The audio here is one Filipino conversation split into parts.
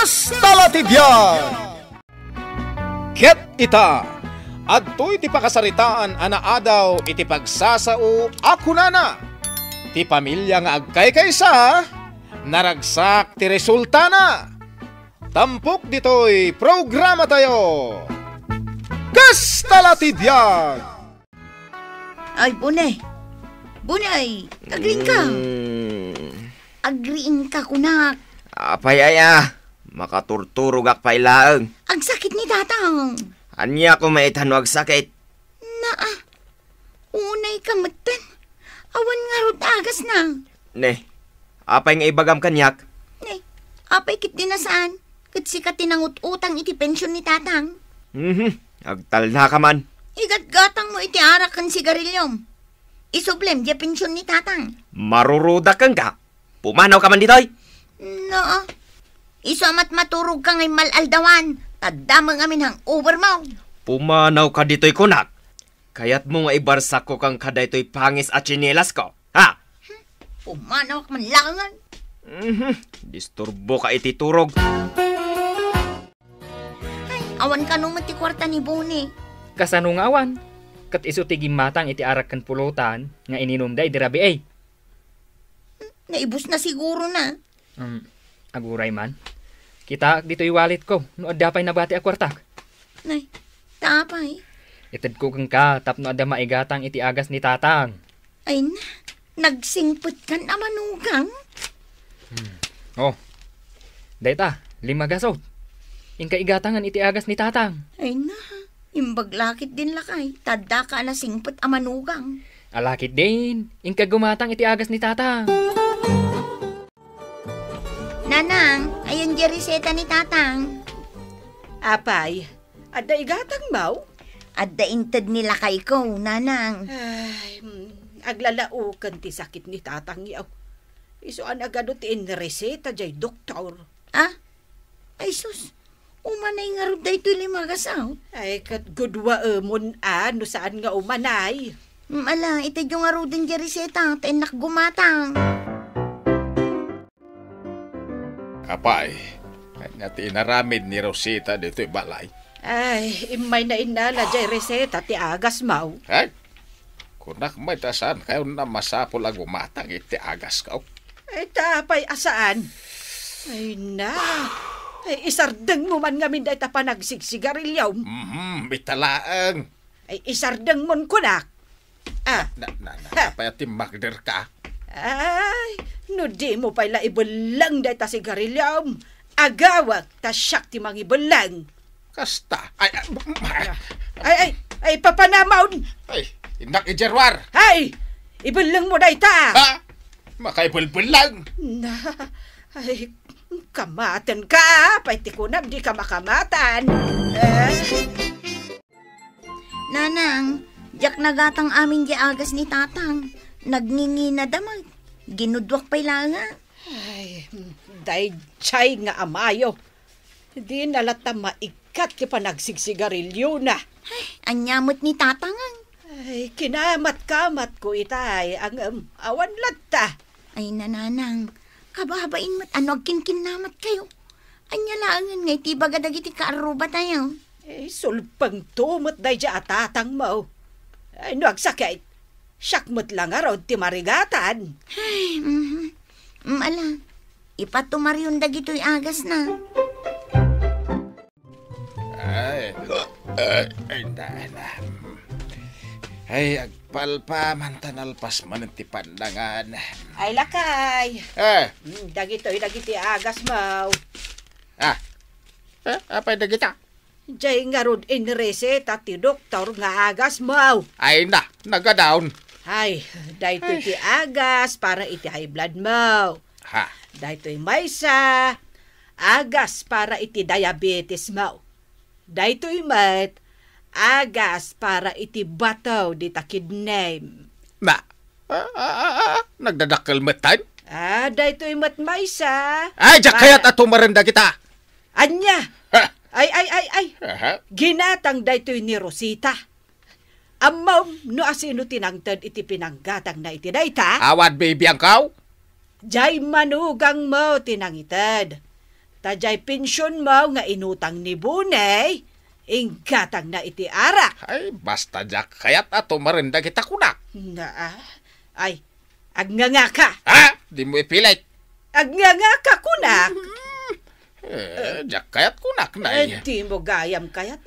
Kastalatibyan! Ket ita, adtoy ti pakasaritaan adaw iti pagsasao ako nana. Ti pamilya nga agkay-kaysa, naragsak ti resulta na. Tampok ditoy programa tayo. Kastalatibyan! Ay, Bunay. Bunay, agriin ka. Agriin ka, kunak. Apay aya, makaturturog ak pailaang. Ang sakit ni tatang. Anya ko maitanwag sakit. Unay ka matan. Awan nga rod agas na. Ne, apay nga ibagam kanyak. Ne, apay kit dinasaan. Kat sikat tinangut-utang iti pensyon ni tatang. Agtal na ka man. Igat-gatang mo iti arak kan sigarilyom. Isublem di pensyon ni tatang. Maruruda kang ka. Pumanaw ka man ditoy. Isuamat maturog ka ngay malaldawan. Tadamang amin hang over mo. Pumanaw ka ditoy kunak. Kaya't mo nga ibarsak ko kang kadaytoy pangis at chinelas ko. Ha? Pumanaw ka man langan. Disturbo ka iti turog. Awan ka nung ti kwarta ni Boni. Kasanong awan? Kat iso ti gimatang iti arak kan pulutan nga ininom da idirabi ay. Naibus na siguro na. Aguray man. Kita dito'y wallet ko. No adapay nabati a kwartak. Nay, tapay. Itad ko kang ka tap no adda maigatang iti agas ni tatang. Ay na, nagsingput ka na manugang. Oh, dayta, 5 gasot. Ingka igatangan iti agas ni tatang. Ay na, imbaglakit din lakay. Tadda ka na singput a manugang. Alakit din, ingka gumatang iti agas ni tatang. Nanang, ayan di reseta ni tatang. Apay, adda igatang mau? Adda inted nila kay ko, nanang. Ay, aglalaukan ti sakit ni tatang yaw. Isuan agado ti reseta jay doktor. Ay sus, umanay nga rin da ito'y 5 gasaw. Ay, kat gudwa emon no saan nga umanay. Ala, ito yung nga rin din di reseta, tenak gumatang. Apay, kanya tinaramid ni Rosita dito'y balay. Ay, imay na inala jay reseta ti agas mau. Ay, kunak may tasan kayo na masapol ang umatang iti agas ka. Ay, tapay asaan? Ay na, ay isardeng mo man ngamin dahi ta panagsigsigarilyaw. Bitalaang. Ay isardeng mon kunak. Apay ati magder ka. Ay, no di mo pala ibulang dahi ta sigarilyaw. Agawag ta siyak ti mga ibulang. Kasta. Ay, papanamaon. Ay, indak ijerwar. Ay, ibulang mo dahi ta. Ha? Makaibulbul lang. Ay, kamatan ka. Paiti ko na, di ka makamatan. Nanang, jak nagatang amin di agas ni tatang. Nagningi na damag. Ginudwak pa'y langa. Ay, dahi chay nga amayo. Di nalata maikat ki pa nagsigsigarilyo na. Ay, anyamot ni tatangan. Ay, kinamat-kamat ko itay ang awan latta. Ay, nananang, kababain mo't ano agkinkin-namat kayo. Anya laangan nga iti bagadag iti kaaruba tayo. Eh, sulpang tumot dahi dya atatang mo. Ay, no agsakit. Syakmot lang araw ti marigatan. Ay, ala, ipatumaryon dagito'y agas na. Ay, agpalpa man tanalpas man ti pandangan. Ay, lakay. Dagiti agas mo. Apay na kita? Diyay nga rod reseta ti doktor nga agas mo. Ay na, nagadaon. Ay, dahito ti agas para iti high blood mo. Ha? Dahito maysa, agas para iti diabetes mo. Dahito mat, agas para iti bataw di ta kidney. Na? Nagdadakkel matan? Dahito mat maysa. Ay, jak kaya't ato maranda kita. Anya? Ha? Ay. Ginatang dahito ni Rosita. Amaw, no asino tinangtad iti pinanggatang na iti dayta? Awan baby ang kaw? Jay manugang mo tinangitad. Tajay pensyon mo nga inutang ni Bunay, inggatang na iti arak. Ay, basta jak, kaya't ato marinda kita kunak. Na, ay, agnganga ka. Ha? Di mo ipilit. Agnganga ka kunak. Jak, kaya't kunak na Ay, di mo gayam kayat,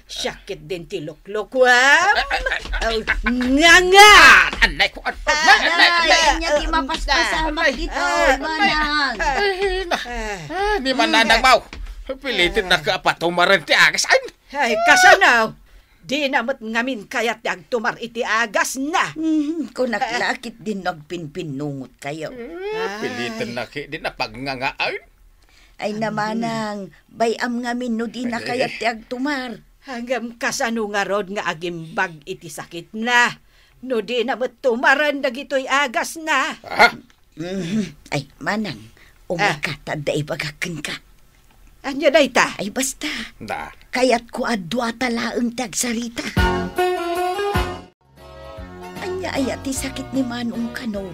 Syakit din tiluklok, wam. Nganga! Anay ko, Ay, niya di mapaspasamak dito, manang. Di man nanang mau. Pilitin na ka pa tumaran ti agas. Ay, kasanaw. Di namot ngamin kayat yang tumar iti agas na. Kung naklakit din nagpinpinungot kayo. Pilitin na ki, di na pagngangaan. Ay namanang, bayam ngamin no di na kayat ti agtumar. Hanggang kasano nga rod nga agimbag iti sakit na. No di namot tumaran dagitoy agas na. Ay, manang, umikata da ibagakin ka. Anya day ta? Ay basta, Da. kayat ko adwa talaang tagsarita. Anya ay ti sakit ni Manong Kanor.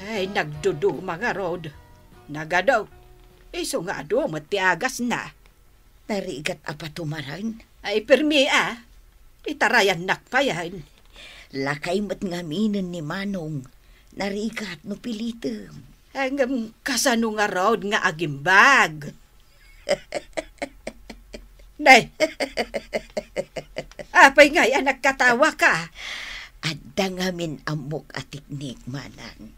Ay, nagdudug mga rod. Nagadaw. Iso nga ado ti agas na. Narigat apa tumaran. Ay, permi itarayan nakpayan. Lakay mat ngaminin ni Manong. Narigat no pilitem. Hanggang kasano nga rod nga agimbag. Nay! Apay nga yan, nagkatawa ka. Adda ngamin amok at tiknik, manang.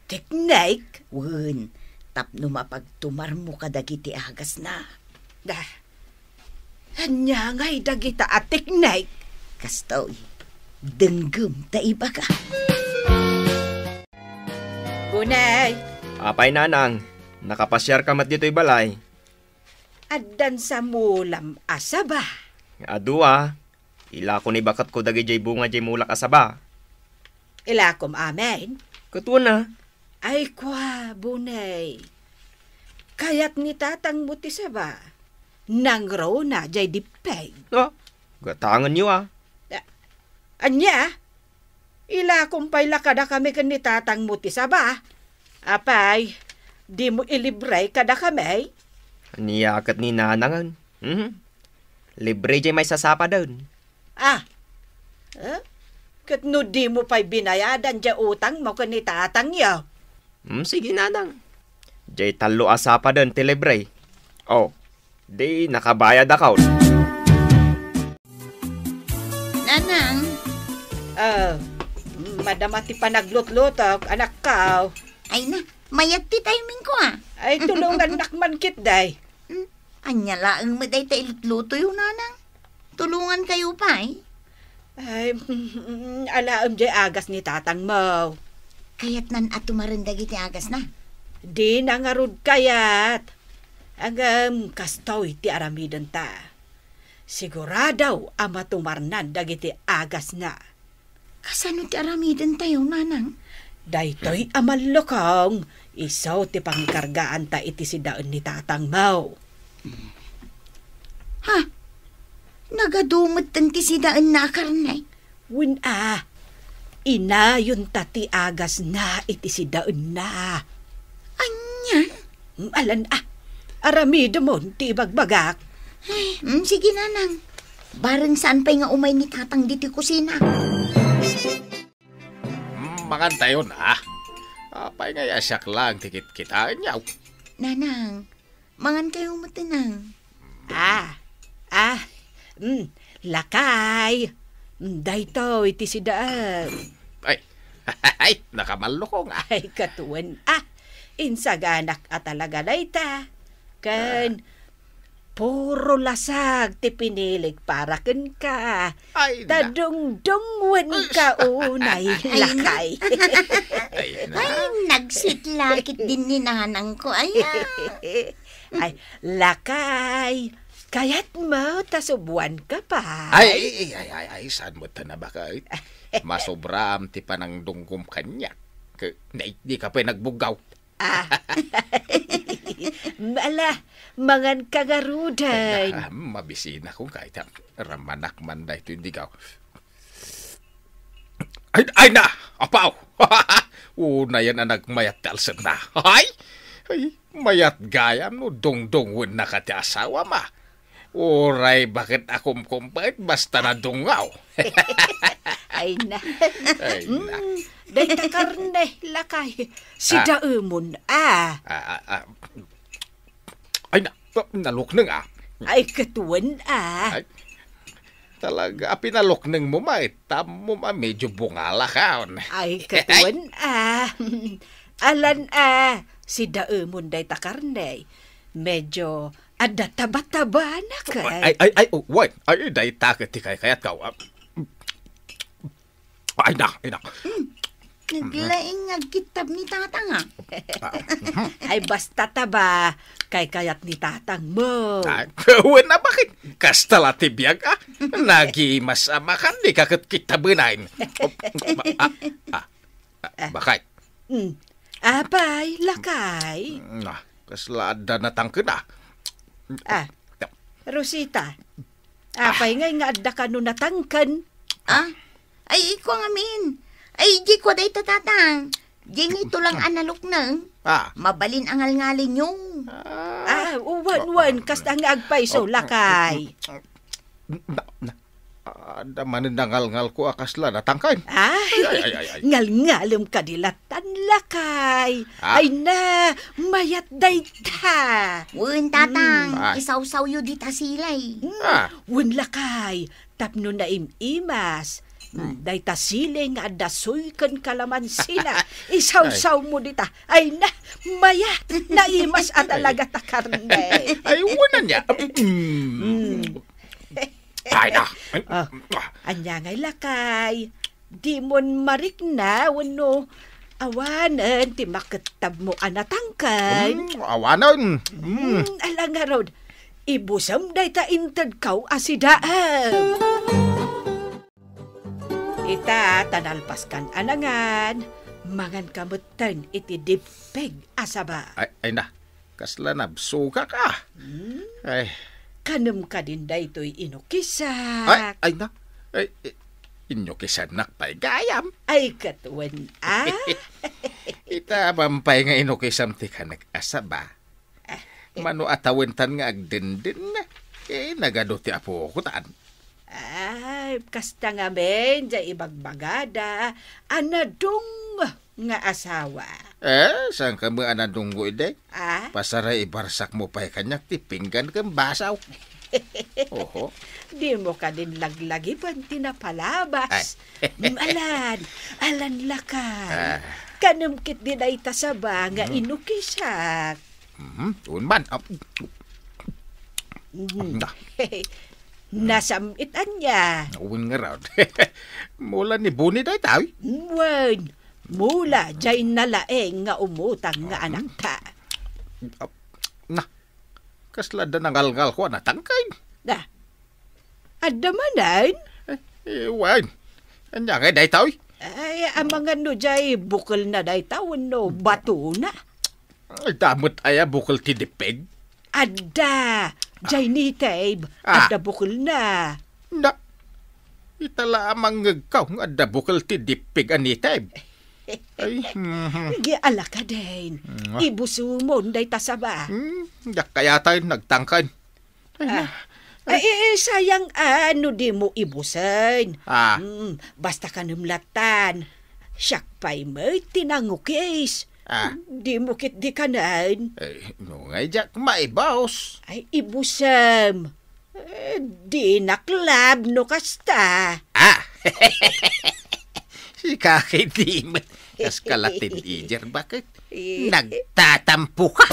Teknik? Wen, tapno mapagtumar mo kadagiti agas na. Anya nga'y dagita at teknik. Kastoy, denggem ta iba ka. Bunay, Apay nanang, nakapasyar ka mat dito'y balay. addan sa mulam asaba. Adua, ila ko ni bakat ko dagi jay bunga jay mulak asaba. Ilakom amen. Katuwa na. Ay kwa, bunay. Kayat ni tatang buti saba. Nang raw na jay dipay. Oh, gatangan niyo Anya? Ila kumpay lakada kami kan ni tatang muti saba. Apay, di mo ilibre kada kami. Niyakat ni nanangan. Libre jay may sasapa doon. Kat no di mo pa'y binayadan dya utang mo kan ni tatang yaw. Sige nanang. Jay talo asapa doon ti libre. Oh, di nakabayad account. Nanang, Madamati pa naglutlutok, anak ka. ay na, mayat ti timing ko Ay tulungan nakman kit day. Anya laang maday ta ilutluto yung nanang. Tulungan kayo pa Ay, alaam jay agas ni tatang mo. Kayat nan at tumarindagi ti agas na. Di nangarud kayat. Ang kastoy ti aramidan ta. Siguradaw ama tumarnan dagiti agas na. Kasano ti aramidan tayo, nanang? Daytoy amalokong, isaw ti pangkargaan ta iti si daon ni tatang mo. Ha? Nagadumot ti si daan na karnay. Win inayon ta ti agas na iti si daon na. Anya? Alan aramido mo ti bagbagak. Sige, nanang. Bareng saan pa'y nga umay ni tatang diti kusina. Mangan tayo na. Apay nga yasak lang tikit kita niyaw. Nanang, mangan kayo matinang. Lakay. Dayto iti si daan. Ay, nakamalukong Ay, katuan. Insaganak at talaga dayta. Kan, puro lasag ti pinilig para ken ka. Ay, na. Tadungdungwan ka unay lakay. Ay, na. Ay, nagsitlakit din ni nanang ko. Ay, Ay, lakay. Kayat mo, tasubuan ka pa. Ay, saan mo na ba ka? Masobram ti panang dunggom kanya. Di ka pa nagbugaw. Mala, mangan kagarudan. Mabisina kung kahit ramanak man da ito hindi ka. Ay na! Apaw! Una yan ang nagmayat talsan na. Ay! Ay, mayat gayam no dongdongon na ka ti asawa ma. Oray, bakit akom kumpait basta na dungaw? Ay na. Ay, na. Dayta karne, lakay. Si Daemon, Ay, nalukneng Ay, katuan, Ay, talaga, pinalukneng mo ma. Tamo ma, medyo bungala ka. Ay, katuan, Alan, si Daemon dayta karne. Medyo ada taba-taba na kay. Ay, wait. Ay, day takot ti kayat ka. Ay, na. Naglaing nagkitab ni tatang Ay, basta taba kay kayat ni tatang mo. Ay, na bakit? Kastala tibiyag Nagimas makan di kakit kita benain. Bakit? Abay, lakay. Nah, kaslada na tangke na. Rosita. Apay ngay nga adda ka no natangkan. Ay, iko nga min. Ay, di ko day tatang. Di ito lang analok nang. Mabalin ang ngalngalin yung. Uwan, kasta nga agpay so lakay. Daman nangal-ngal ko akasla natangkain. Ay. Ngal-ngalom kadilatan lakay. Ay na, mayat dayta. Wen tatang, isaw-saw yu di tasilay. Wen lakay, tapno na imimas. Dayta siling nga dasoy kan kalaman sila. Isaw-saw mo dita. Ay na, mayat, naimas at talaga ta karne. Ay, wala niya. Ay na. Anya ngay lakay. Di mon marik na, wano. Awanan, ti maketab mo anatangkan. Awanan. Alang nga rod, ibusam day ta inted kaw asidaam. Ita, tanalpaskan anangan, mangan kamutan iti dipeg asaba. Ay na, kasla nabsuga ka. Ay. Kanam ka din da ito'y inukisak. Ay na. Ay, inukisan nakpay gayam. Ay, katuan, Ita bampay nga inukisam ti ka nag-asaba. Mano atawentan nga agdindin na. Nagado ti apo ko taan. Ay, kasta nga men, dya ibagbagada, anadong nga asawa. Saan ka mo anadunggo ide? Pasaray ibarsak mo pa'y kanyak ti pinggan kang basaw. Oho. Di mo ka din laglagi pan tinapalabas. Alan lakay. Kanamkit din ay tasaba nga inukisak. Unman. Nasamitan niya. Uwin nga raw. Mula ni Buni day tayo. Wan, mula jay nalaeng nga umutang nga anak ka. Kaslada nangal-ngal ko natangkay. Adamanan? Wan, anya nga day tayo. Ay, amang ano jay bukal na day tawon no, bato na. Damot aya bukal ti dipeg. Adda, jay ni Tabe, adda bukal na. Itala amang ngagkaw nga adda bukal ti dipeg ani Tabe. Ay, ala ka din. Ibusumon day tasaba. Kaya tayo nagtangkan. Sayang ano di mo ibusan. Basta ka namlatan. Siyak pa'y may tinangukis. Di mo kit di kanan. No ngay jak maibaos. Ay ibusam. Di naklab no kasta. Si kakay di man. Kas kalatin ijer bakit? Nagtatampo ka.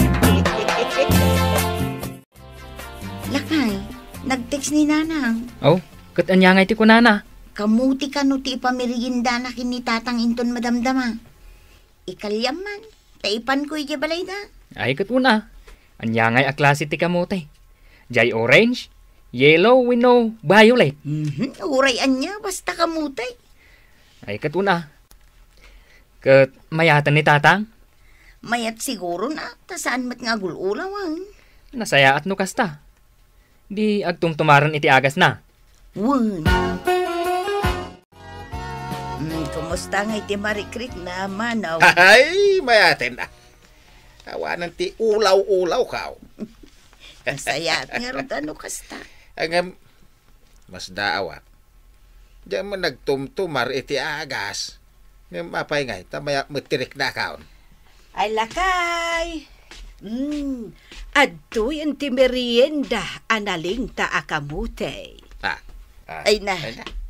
Lakay, nag-text ni nanang. Kat anya nga iti ko nana. Kamuti ka no ti ipamiriginda na kinitatang inton madamdama. Ikalyaman, taipan ko iti balay na. Ay kat una. Anya nga aklase ti kamote. Jay orange, yellow, wino, violet. Urayan niya, basta kamuti. Ay kat una. Kat mayatan ni tatang. Mayat siguro na, tasaan mat nga gululawang. Nasaya at no kasta. Di agtumtumaran iti agas na. Wan. Kumusta nga iti Marie Creek na manaw? Ay, mayatin na. Awanan ti ulaw-ulaw kao. Kasaya nga ron ano kasta. Ang mas daawa. Diyan mo nagtumtumar iti agas. Ngayon mapay ngay, tamaya matirik na kaon. Ay lakay. Adto yung ti merienda analing ta akamute. Ay na.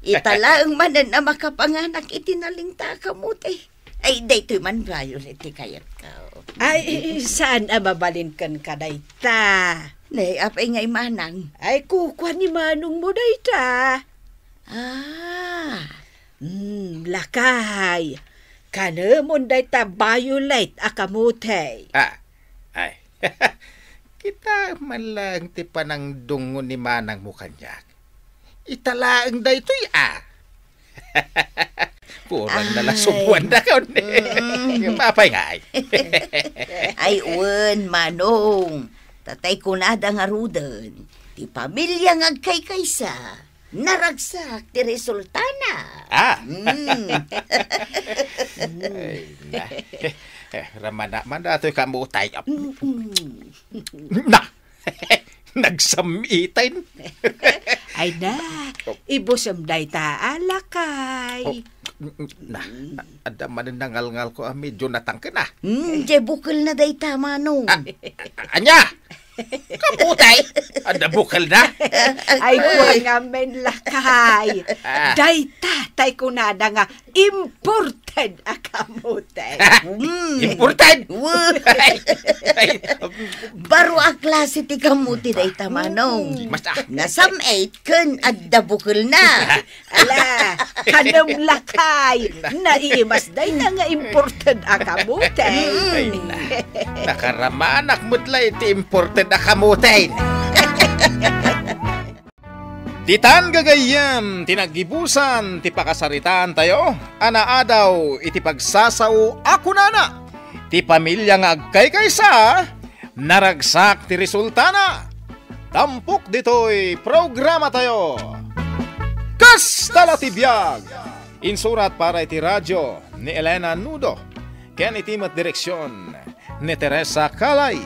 Italaang manan na makapanganak itinalinta ka mo, Ay, daytoy man violet kayat ka. Ay, saan mabalin kan ka dayta? Nay, apay ngay manang. Ay, kukwa ni manong mo dayta. Lakay. Kanamon dayta violet akamute. Ay. Kita man lang ti panang dungo ni manang mo kanyak. Italaang daytoy Kurang nalang subuan na kaon. Mapay nga ay. Ay, manong. Tatay ko na nga rudan. Ti pamilya nga kay kaysa. Naragsak ti resultana. Ramana man dato'y kamutay. Na! Nagsamitain. Ay na, ibusam dayta alakay. Adaman nangal-ngal ko medyo natangke na. Bukal na dayta manong. Anya! Kaputay! Ada bukal na? Ay, kuha nga men lakay. Dayta, tay kunada nga, imported akamute. Imported? Baro a klase ti kamuti dayta manong. Nasam 8 kun adda bukal na. Ala, kanam lakay. Naiimas dayta nga imported akamute. Nakaramanak mutlay ti imported na kamutain. Titan gagayam, tinagibusan, ti pakasaritaan tayo, anaadaw, iti pagsasaw ako nana. Ti pamilya nga agkay-kaysa, naragsak ti resultana. Tampok dito'y programa tayo. Kastala ti biyag! Insurat para iti radyo ni Elena Nudo. Ken itimat direksyon ni Teresa Calay.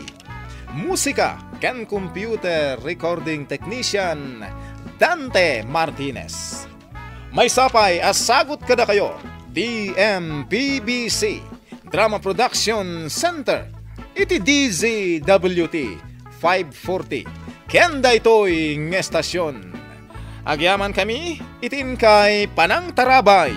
Musika ken computer recording technician Dante Martinez. May sapay as sagot kada kayo. DMPBC Drama Production Center. Iti DZWT 540. Kenda ito'y ng estasyon. Agyaman kami itin kay Panang Tarabay.